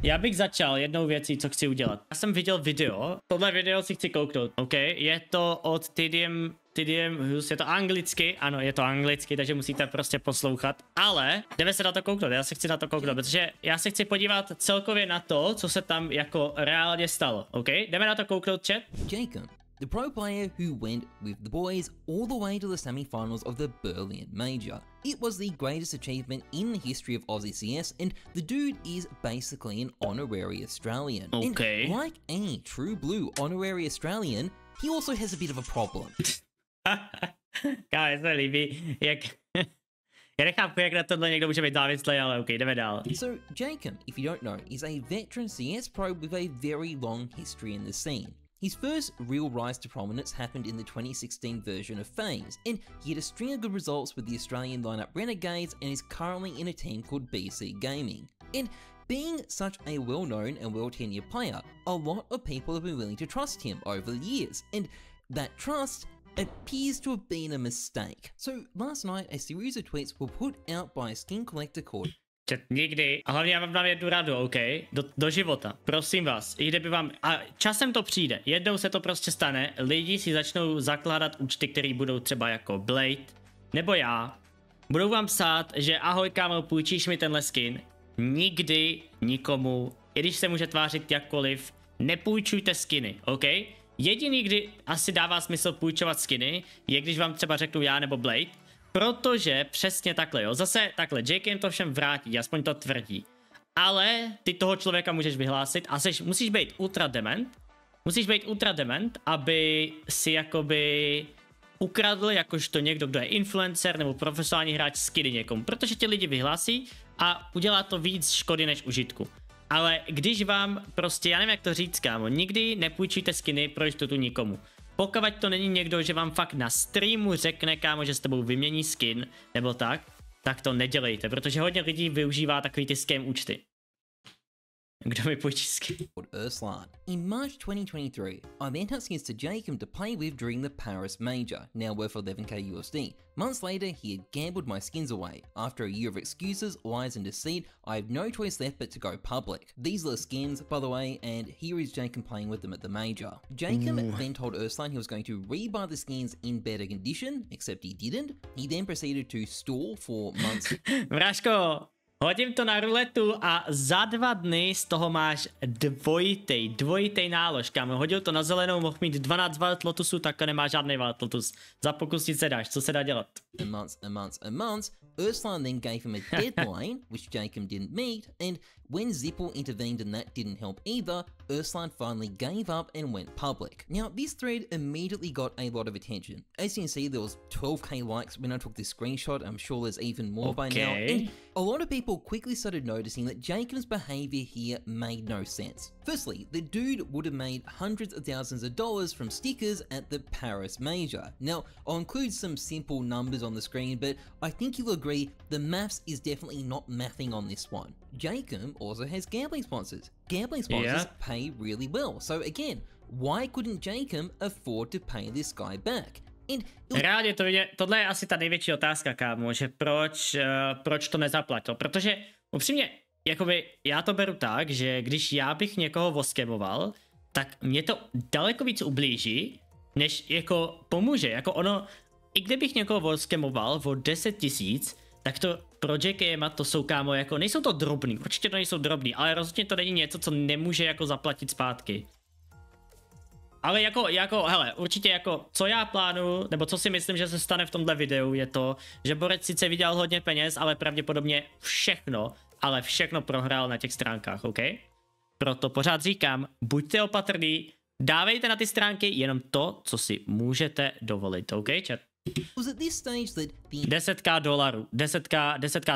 Já bych začal jednou věcí, co chci udělat. Já jsem viděl video, tohle video si chci kouknout, OK? Je to od Tidium Hughes, je to anglicky, ano, je to anglicky, takže musíte prostě poslouchat, ale jdeme se na to kouknout, já se chci na to kouknout, protože já se chci podívat celkově na to, co se tam jako reálně stalo, OK? Jdeme na to kouknout, chat? Jacob, the pro player who went with the boys all the way to the semi-finals of the Berlin Major. It was the greatest achievement in the history of Aussie CS, and the dude is basically an honorary Australian. Okay. And like any true blue honorary Australian, he also has a bit of a problem. Kámo, se líbí, jak... Já nechápu, jak na tohle někdo může být závislý, ale OK, jdeme dál. So, Jacob, if you don't know, is a veteran CS pro with a very long history in the scene. His first real rise to prominence happened in the 2016 version of FaZe, and he had a string of good results with the Australian lineup Renegades and is currently in a team called BC Gaming. And being such a well-known and well-tenured player, a lot of people have been willing to trust him over the years, and that trust appears to have been a mistake. So last night, a series of tweets were put out by a skin collector called Nikdy. A hlavně já vám dám jednu radu, OK? Do života. Prosím vás. I kdyby vám... A časem to přijde. Jednou se to prostě stane. Lidi si začnou zakládat účty, které budou třeba jako Blade. Nebo já. Budou vám psát, že ahoj kámo, půjčíš mi tenhle skin. Nikdy nikomu, i když se může tvářit jakkoliv, nepůjčujte skiny, OK? Jediný, kdy asi dává smysl půjčovat skiny, je když vám třeba řeknu já nebo Blade, protože přesně takhle, jo, zase takhle, Jake jim to všem vrátí, aspoň to tvrdí. Ale ty toho člověka můžeš vyhlásit a musíš být ultra dement, aby si jakoby ukradl jakožto někdo, kdo je influencer nebo profesionální hráč skiny někomu, protože ti lidi vyhlásí a udělá to víc škody než užitku. Ale když vám prostě, já nevím jak to říct kámo, nikdy nepůjčujte skiny pro jistotu nikomu. Pokud to není někdo, že vám fakt na streamu řekne kámo, že s tebou vymění skin, nebo tak to nedělejte, protože hodně lidí využívá takový ty scam účty. Kdo mi půjčí skin? Urslan. In March 2023, I lent out skins to Jacob to play with during the Paris Major, now worth 11k USD. Months later, he had gambled my skins away. After a year of excuses, lies and deceit, I have no choice left but to go public. These are the skins, by the way, and here is Jacob playing with them at the Major. Jacob then told Urslan he was going to rebuy the skins in better condition, except he didn't. He then proceeded to stall for months. Vražko! Hodím to na ruletu a za 2 dny z toho máš dvojitej nálož, kámo. Hodil to na zelenou, mohl mít 12 Wild Lotusů, tak nemá žádný Wild Lotus. Za pokusit se dáš, co se dá dělat? months, Urslan then gave him a deadline, which Jacob didn't meet, and when Zipple intervened and that didn't help either, Urslan finally gave up and went public. Now, this thread immediately got a lot of attention. As you can see, there was 12k likes when I took this screenshot. I'm sure there's even more by now. And a lot of people quickly started noticing that Jacob's behavior here made no sense. Firstly, the dude would have made hundreds of thousands of dollars from stickers at the Paris Major. Now, I'll include some simple numbers on the screen, but I think you'll agree the maths is definitely not mathing on this one. Jacob also has gambling sponsors. Gambling sponsors pay really well. So again, why couldn't Jacob afford to pay this guy back? Reálně tohle je asi ta největší otázka, kámo, že proč to nezaplatil, protože upřímně, jakoby já to beru tak, že když já bych někoho voskemoval, tak mě to daleko víc ublíží, než jako pomůže, jako ono, i kdybych někoho voskemoval o 10 000, tak to pro JKM to jsou kámo, jako nejsou to drobný, určitě to nejsou drobný, ale rozhodně to není něco, co nemůže jako zaplatit zpátky. Ale jako, hele, určitě jako, co já plánuju, nebo co si myslím, že se stane v tomhle videu, je to, že borec sice vydělal hodně peněz, ale pravděpodobně všechno prohrál na těch stránkách, OK? Proto pořád říkám, buďte opatrní, dávejte na ty stránky jenom to, co si můžete dovolit, OK, chat? Was at this stage that the 10k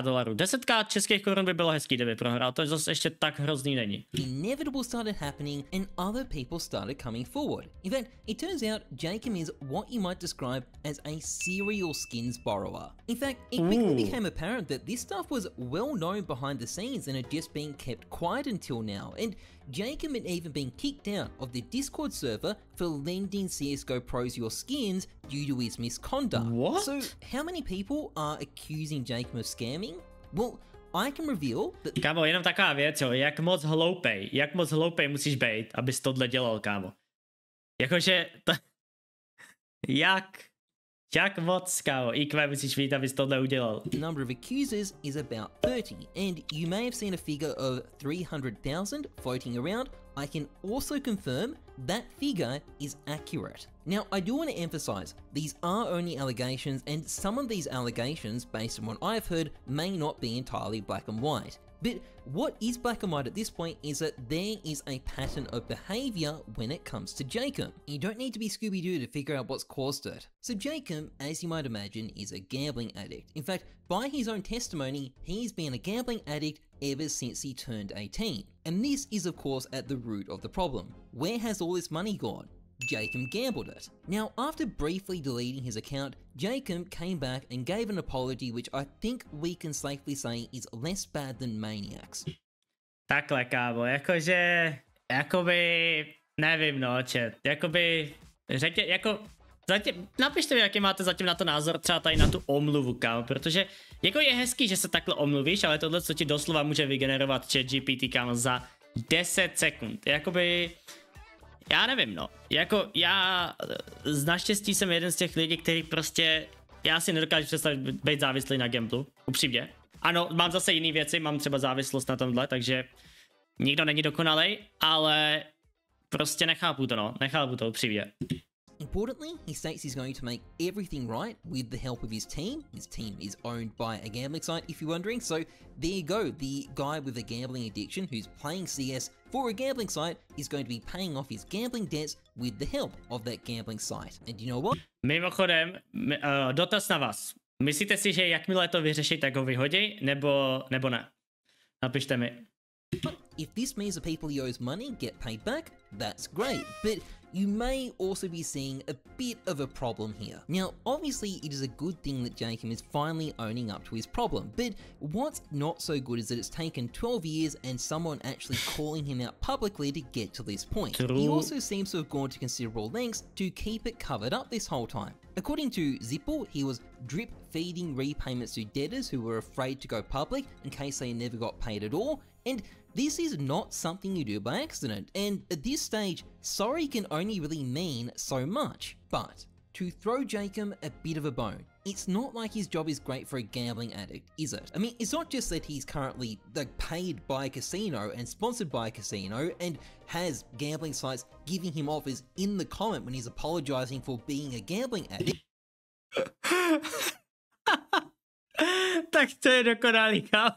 dolarů, 10k českých korun by bylo hezký, kdyby prohrál, to zase ještě tak hrozný není. inevitable started happening and other people started coming forward. In fact, it turns out Jacob is what you might describe as a serial skins borrower. In fact, it quickly became apparent that this stuff was well known behind the scenes and had just been kept quiet until now, and Jacob had even been kicked out of the Discord server for lending CSGO pros your skins due to his misconduct. What? So how many people are accusing Jacob of scamming? Well, I can reveal that Kámo, jenom taková věc, jo, jak moc hloupej musíš být, abys tohle dělal, kámo. Jakože, jak moc, kámo, IQ musíš mít, abys tohle udělal. the number of accusers is about 30, and you may have seen a figure of 300,000 floating around. I can also confirm that figure is accurate. Now, I do want to emphasize, these are only allegations, and some of these allegations, based on what I've heard, may not be entirely black and white. But what is black and white at this point is that there is a pattern of behaviour when it comes to Jacob. You don't need to be Scooby-Doo to figure out what's caused it. So Jacob, as you might imagine, is a gambling addict. In fact, by his own testimony, he's been a gambling addict ever since he turned 18. And this is of course at the root of the problem. Where has all this money gone? Jacob gambled it. Now, after briefly deleting his account, Jacob came back and gave an apology which I think we can safely say is less bad than Maniac's. Takhle, kámo, jakoby, nevím, no, chat, jakoby, napište mi, jaký máte zatím na to názor, třeba tady na tu omluvu, kámo, protože jako je hezký, že se takhle omluvíš, ale tohle, co ti doslova může vygenerovat ChatGPT, kámo, za 10 sekund, jakoby, já nevím, no, jako já naštěstí jsem jeden z těch lidí, který prostě, já si nedokážu představit být závislý na gamblu, upřímně. Ano, mám zase jiné věci, mám třeba závislost na tomhle, takže nikdo není dokonalej, ale prostě nechápu to upřímně. Importantly, he states he's going to make everything right with the help of his team. His team is owned by a gambling site, if you're wondering. So there you go, the guy with a gambling addiction who's playing CS for a gambling site is going to be paying off his gambling debts with the help of that gambling site. And you know what? Mimochodem, dotaz na vás. Myslíte si, že jakmile to vyřešit, tak ho vyhodí, nebo ne? Napište mi. If this means the people he owes money get paid back, that's great, but you may also be seeing a bit of a problem here. Now, obviously it is a good thing that Jacob is finally owning up to his problem, but what's not so good is that it's taken 12 years and someone actually calling him out publicly to get to this point. True. He also seems to have gone to considerable lengths to keep it covered up this whole time. According to Zipple, he was drip feeding repayments to debtors who were afraid to go public in case they never got paid at all, and this is not something you do by accident, and at this stage, sorry can only really mean so much. But to throw Jacob a bit of a bone, it's not like his job is great for a gambling addict, is it? I mean, it's not just that he's currently paid by a casino and sponsored by a casino and has gambling sites giving him offers in the comment when he's apologizing for being a gambling addict. Tak to je dokonalý, kámo.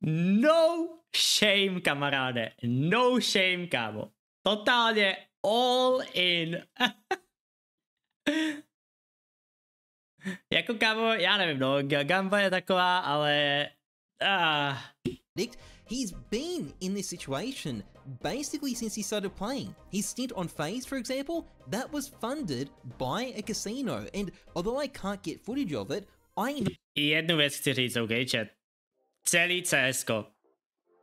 No shame, kamaráde. No shame, kámo. Totálně all in. Jako, kámo, já nevím, no, gamba je taková, ale... He's been in this situation basically since he started playing. His stint on FaZe, for example, that was funded by a casino, and although I can't get footage of it, I know... Jednu věc chci říct, OK, chat. Celý CSko.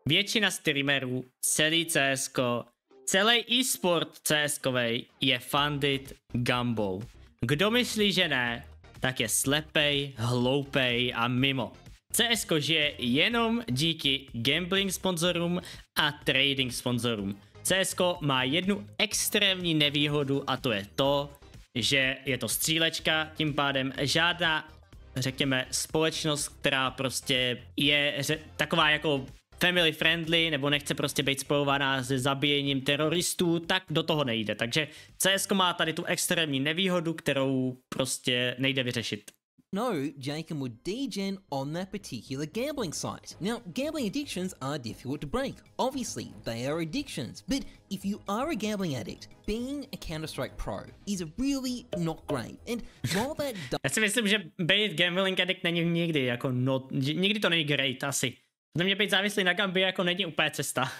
Většina streamerů, celý CSko, celý e-sport CSkovej je funded gambou. Kdo myslí, že ne, tak je slepej, hloupej a mimo. CSko žije jenom díky gambling sponzorům a trading sponzorům. CSko má jednu extrémní nevýhodu a to je to, že je to střílečka, tím pádem žádná, řekněme, společnost, která prostě je taková jako family friendly, nebo nechce prostě být spojovaná s zabíjením teroristů, tak do toho nejde. Takže CSko má tady tu extrémní nevýhodu, kterou prostě nejde vyřešit. No, Jacob would degen on that particular gambling site. Now, gambling addictions are difficult to break. Obviously, they are addictions. But if you are a gambling addict, being a Counter-Strike pro is really not great. And while that Já si myslím, že být gambling addict není nikdy, jako nikdy to není great, asi. Za mě být závislý na gambi jako není úplně cesta.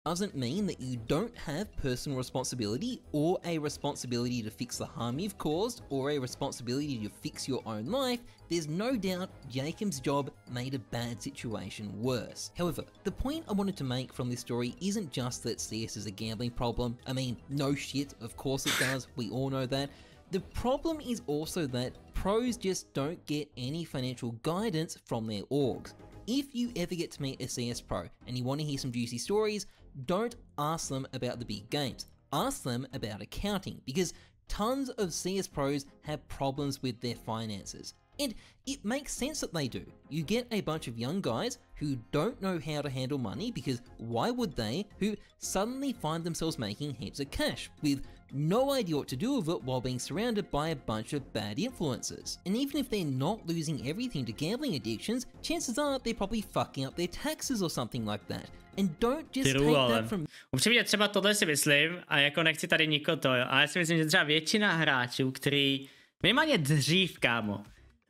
doesn't mean that you don't have personal responsibility or a responsibility to fix the harm you've caused or a responsibility to fix your own life. There's no doubt Jacob's job made a bad situation worse. However, the point I wanted to make from this story isn't just that CS is a gambling problem. I mean, no shit, of course it does, we all know that. The problem is also that pros just don't get any financial guidance from their orgs. If you ever get to meet a CS pro and you want to hear some juicy stories, don't ask them about the big games. Ask them about accounting, because tons of CS pros have problems with their finances. And it makes sense that they do. You get a bunch of young guys who don't know how to handle money, because why would they, who suddenly find themselves making heaps of cash with no idea what to do with it while being surrounded by a bunch of bad influences. And even if they're not losing everything to gambling addictions, chances are they're probably fucking up their taxes or something like that. And don't just take that from... Upřímně třeba tohle si myslím, a jako nechci tady nikoho to, ale já si myslím, že třeba většina hráčů, který minimálně dřív, kámo,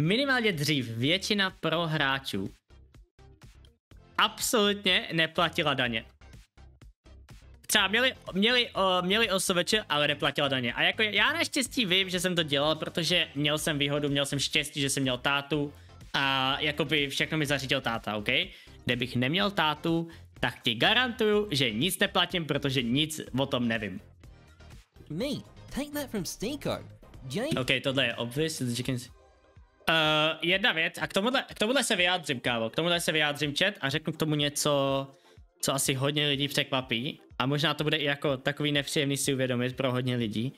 minimálně dřív většina pro hráčů absolutně neplatila daně. Třeba měli OSVČ, ale neplatila daně. A jako já naštěstí vím, že jsem to dělal, protože měl jsem výhodu, měl jsem štěstí, že jsem měl tátu a jakoby všechno mi zařídil táta, OK? Kdybych neměl tátu, tak ti garantuju, že nic neplatím, protože nic o tom nevím. Me, take that from Stiko. OK, tohle je obvious, jedna věc, a k tomuhle se vyjádřím, kámo, k tomuhle se vyjádřím chat a řeknu k tomu něco, co asi hodně lidí překvapí a možná to bude i jako takový nepříjemný si uvědomit pro hodně lidí.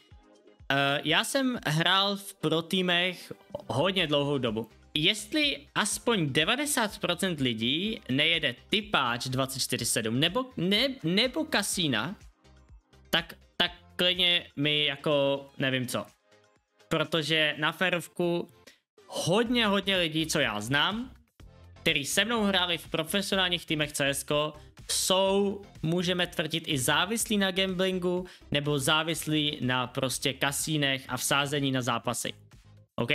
Já jsem hrál v pro týmech hodně dlouhou dobu. Jestli aspoň 90% lidí nejede typáč 24/7 nebo kasína, tak klidně mi jako nevím co. Protože na férovku hodně lidí, co já znám, který se mnou hráli v profesionálních týmech CS:GO, jsou, můžeme tvrdit, i závislí na gamblingu nebo závislí na prostě kasínech a vsázení na zápasy. OK?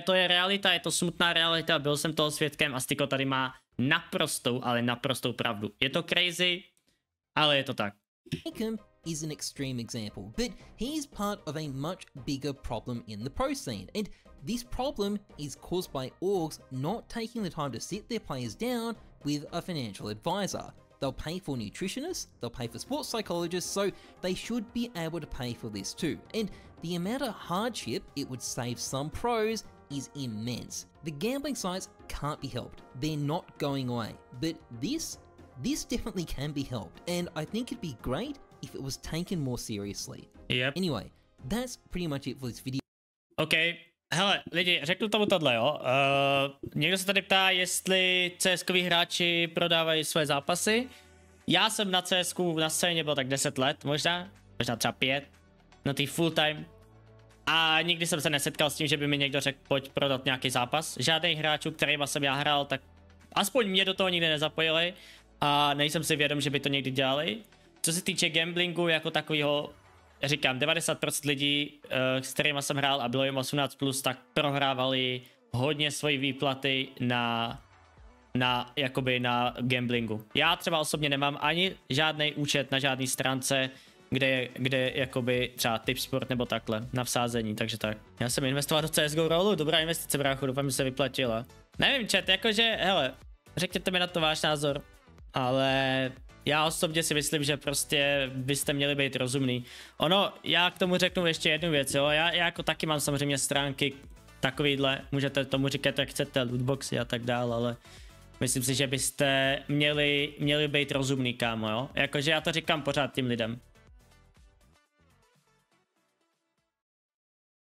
To je realita, je to smutná realita, byl jsem toho svědkem a Stiko tady má naprostou, ale naprostou pravdu. Je to crazy, ale je to tak. Is an extreme example, but he's part of a much bigger problem in the pro scene, and this problem is caused by orgs not taking the time to sit their players down with a financial advisor. They'll pay for nutritionists, they'll pay for sports psychologists, so they should be able to pay for this too. And the amount of hardship it would save some pros is immense. The gambling sites can't be helped, they're not going away, but this definitely can be helped, and I think it'd be great if it was taken more seriously. Yep. Anyway, that's pretty much it for this video. OK, hele, lidi, řeknu tomu tohle, jo. Někdo se tady ptá, jestli CSkoví hráči prodávají své zápasy. Já jsem na CSku na scéně byl tak 10 let, možná třeba 5, na tý full time. A nikdy jsem se nesetkal s tím, že by mi někdo řekl, pojď prodat nějaký zápas. Žádných hráčů, kterýma jsem já hrál, tak aspoň mě do toho nikdy nezapojili. A nejsem si vědom, že by to někdy dělali. Co se týče gamblingu jako takového, říkám, 90% lidí, s kterými jsem hrál a bylo jim 18+, tak prohrávali hodně svoji výplaty na gamblingu. Já třeba osobně nemám ani žádný účet na žádné stránce, kde jakoby třeba Tipsport nebo takhle, na vsázení, takže tak. Já jsem investoval do CSGO rolu, dobrá investice, bráchu, doufám, že se vyplatila. Nevím, chat, jakože, hele, řekněte mi na to váš názor, ale já osobně si myslím, že prostě byste měli být rozumný. Ono, já k tomu řeknu ještě jednu věc, jo, já jako taky mám samozřejmě stránky takovýhle, můžete tomu říkat, jak chcete, lootboxy a tak dále, ale myslím si, že byste měli být rozumný, kámo, jo. Jakože já to říkám pořád tím lidem.